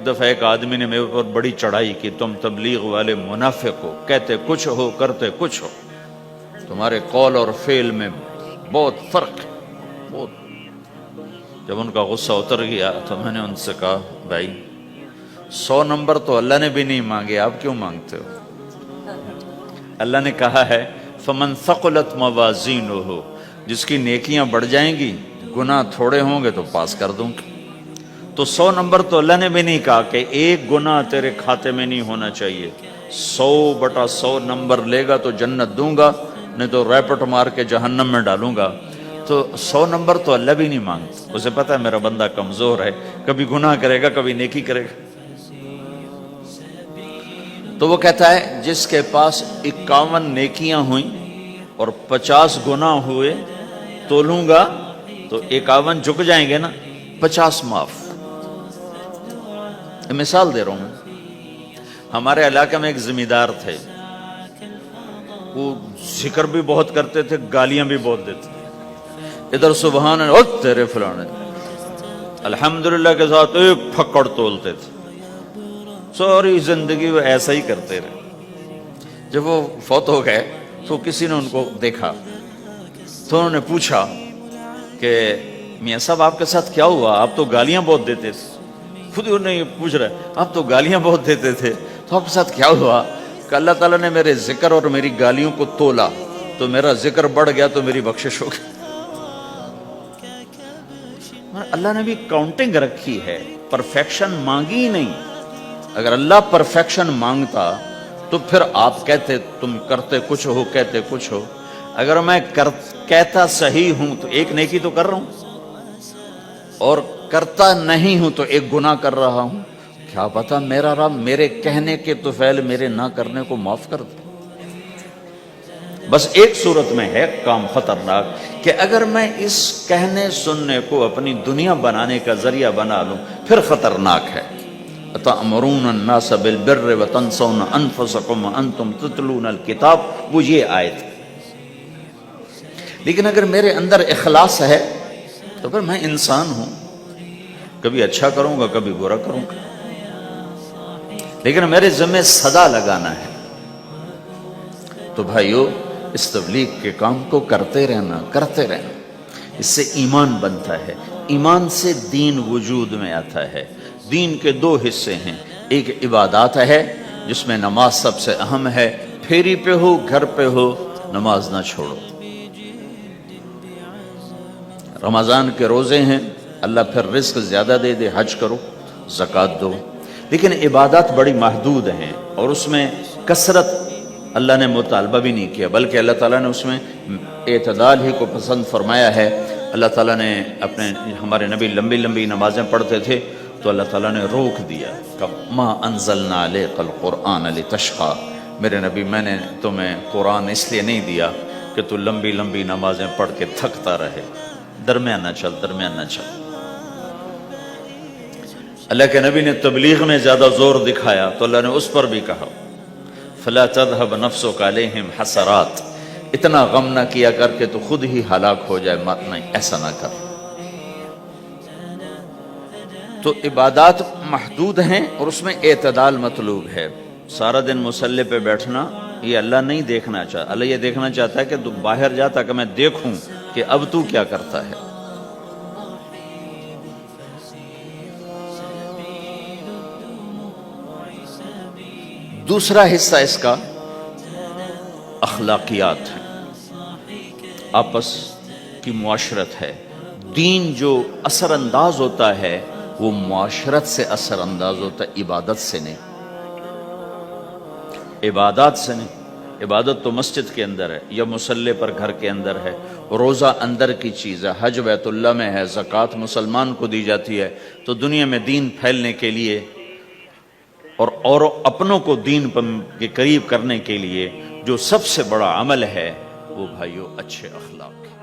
دفعہ ایک آدمی نے میرے اوپر بڑی چڑھائی کی، تم تبلیغ والے منافق ہو، کہتے کچھ ہو کرتے کچھ ہو، تمہارے قول اور فعل میں بہت فرق ہے بہت۔ جب ان کا غصہ اتر گیا تو میں نے ان سے کہا بھائی 100 نمبر تو اللہ نے بھی نہیں مانگے، آپ کیوں مانگتے ہو؟ اللہ نے کہا ہے فمن ثقلت موازینہ، جس کی نیکیاں بڑھ جائیں گی گناہ تھوڑے ہوں گے تو پاس کر دوں گی۔ تو 100 نمبر تو اللہ نے بھی نہیں کہا کہ ایک گناہ تیرے کھاتے میں نہیں ہونا چاہیے، 100/100 نمبر لے گا تو جنت دوں گا، نہیں تو ریپٹ مار کے جہنم میں ڈالوں گا۔ تو 100 نمبر تو اللہ بھی نہیں مانگتا، اسے پتہ ہے میرا بندہ کمزور ہے، کبھی گناہ کرے گا کبھی نیکی کرے گا۔ تو وہ کہتا ہے جس کے پاس 51 نیکیاں ہوئیں اور 50 گناہ ہوئے تولوں گا تو 51 جھک جائیں گے نا، 50 معاف۔ مثال دے رہا ہوں، ہمارے علاقے میں ایک زمیندار تھے، وہ ذکر بھی بہت کرتے تھے، گالیاں بھی بہت دیتے تھے، ادھر سبحان اللہ تیرے فلانے، الحمدللہ کے ساتھ ایک پھکڑ تولتے تھے، ساری زندگی وہ ایسا ہی کرتے رہے۔ جب وہ فوت ہو گئے تو کسی نے ان کو دیکھا تو انہوں نے پوچھا کہ میاں صاحب آپ کے ساتھ کیا ہوا، آپ تو گالیاں بہت دیتے تھے۔ خود انہیں یہ پوچھ رہے آپ تو گالیاں بہت دیتے تھے، تو آپ کے ساتھ کیا ہوا؟ کہ اللہ تعالیٰ نے میرے ذکر اور میری گالیوں کو تولا تو میرا ذکر بڑھ گیا تو میری بخشش ہو گئی۔ اللہ نے بھی کاؤنٹنگ رکھی ہے، پرفیکشن مانگی ہی نہیں۔ اگر اللہ پرفیکشن مانگتا تو پھر آپ کہتے تم کرتے کچھ ہو کہتے کچھ ہو، اگر میں کہتا صحیح ہوں تو ایک نیکی تو کر رہا ہوں، اور کرتا نہیں ہوں تو ایک گناہ کر رہا ہوں، کیا پتا میرا رب میرے کہنے کے تو فعل میرے نہ کرنے کو معاف کر دے۔ بس ایک صورت میں ہے کام خطرناک کہ اگر میں اس کہنے سننے کو اپنی دنیا بنانے کا ذریعہ بنا لوں پھر خطرناک ہے۔ تَأْمُرُونَ النَّاسَ بِالْبِرِّ وَتَنْسَوْنَ أَنفُسَكُمْ وَأَنْتُمْ تُتْلُونَ الْكِتَابَ، وہ یہ آیت ہے۔ لیکن اگر میرے اندر اخلاص ہے تو پھر میں انسان ہوں، کبھی اچھا کروں گا کبھی برا کروں گا، لیکن میرے ذمہ صدا لگانا ہے۔ تو بھائیو اس تبلیغ کے کام کو کرتے رہنا اس سے ایمان بنتا ہے، ایمان سے دین وجود میں آتا ہے۔ دین کے 2 حصے ہیں، ایک عبادات ہے جس میں نماز سب سے اہم ہے، پھیری پہ ہو گھر پہ ہو نماز نہ چھوڑو۔ رمضان کے روزے ہیں، اللہ پھر رزق زیادہ دے دے، حج کرو زکوٰۃ دو، لیکن عبادات بڑی محدود ہیں اور اس میں کثرت اللہ نے مطالبہ بھی نہیں کیا، بلکہ اللہ تعالیٰ نے اس میں اعتدال ہی کو پسند فرمایا ہے۔ اللہ تعالیٰ نے ہمارے نبی لمبی لمبی نمازیں پڑھتے تھے تو اللہ تعالیٰ نے روک دیا کہ ما انزلنا علیک القرآن لتشقی، میرے نبی میں نے تمہیں قرآن اس لیے نہیں دیا کہ تو لمبی لمبی نمازیں پڑھ کے تھکتا رہے، درمیان نہ چل۔ اللہ کے نبی نے تبلیغ میں زیادہ زور دکھایا تو اللہ نے اس پر بھی کہا فلا تذهب نفسك علیہم حسرات، اتنا غم نہ کیا کر کے تو خود ہی ہلاک ہو جائے، نہیں ایسا نہ کر۔ تو عبادات محدود ہیں اور اس میں اعتدال مطلوب ہے۔ سارا دن مصلی پہ بیٹھنا یہ اللہ نہیں دیکھنا چاہتا، اللہ یہ دیکھنا چاہتا ہے کہ تو باہر جا تاکہ میں دیکھوں کہ اب تو کیا کرتا ہے۔ دوسرا حصہ اس کا اخلاقیات ہے، آپس کی معاشرت ہے۔ دین جو اثر انداز ہوتا ہے وہ معاشرت سے اثر انداز ہوتا ہے، عبادت سے نہیں، عبادات سے نہیں۔ عبادت تو مسجد کے اندر ہے یا مصلی پر گھر کے اندر ہے، روزہ اندر کی چیز ہے، حج بیت اللہ میں ہے، زکوٰۃ مسلمان کو دی جاتی ہے۔ تو دنیا میں دین پھیلنے کے لیے اور اپنوں کو دین کے قریب کرنے کے لیے جو سب سے بڑا عمل ہے وہ بھائیو اچھے اخلاق ہے۔